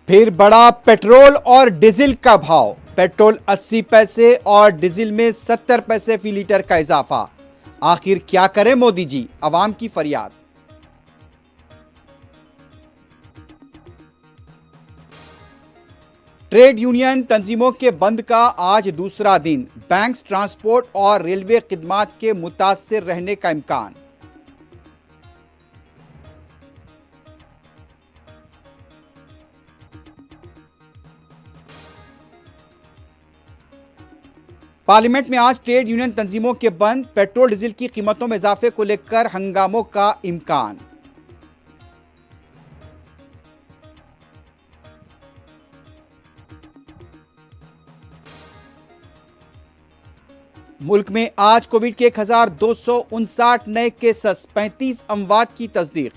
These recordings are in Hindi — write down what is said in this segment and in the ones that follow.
फिर बढ़ा पेट्रोल और डीजल का भाव। पेट्रोल 80 पैसे और डीजल में 70 पैसे फी लीटर का इजाफा। आखिर क्या करें मोदी जी, अवाम की फरियाद। ट्रेड यूनियन तंजीमों के बंद का आज दूसरा दिन। बैंक्स, ट्रांसपोर्ट और रेलवे खिदमात के मुतासर रहने का इम्कान। पार्लियामेंट में आज ट्रेड यूनियन तंजीमों के बंद। पेट्रोल डीजल की कीमतों में इजाफे को लेकर हंगामों का इम्कान। मुल्क में आज कोविड के 1259 नए केसेस, 35 अमवात की तस्दीक।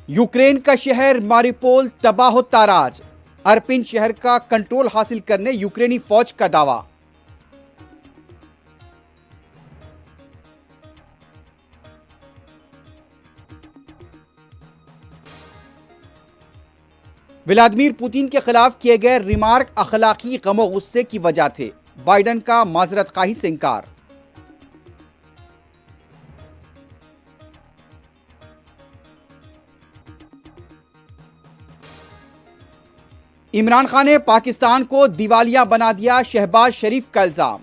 यूक्रेन का शहर मारिपोल तबाह ताराज। अर्पिन शहर का कंट्रोल हासिल करने यूक्रेनी फौज का दावा। व्लादिमीर पुतिन के खिलाफ किए गए रिमार्क अखलाकी गम और गुस्से की वजह थे। बाइडन का माजरत खाही से इंकार। इमरान खान ने पाकिस्तान को दिवालिया बना दिया, शहबाज शरीफ का इल्जाम।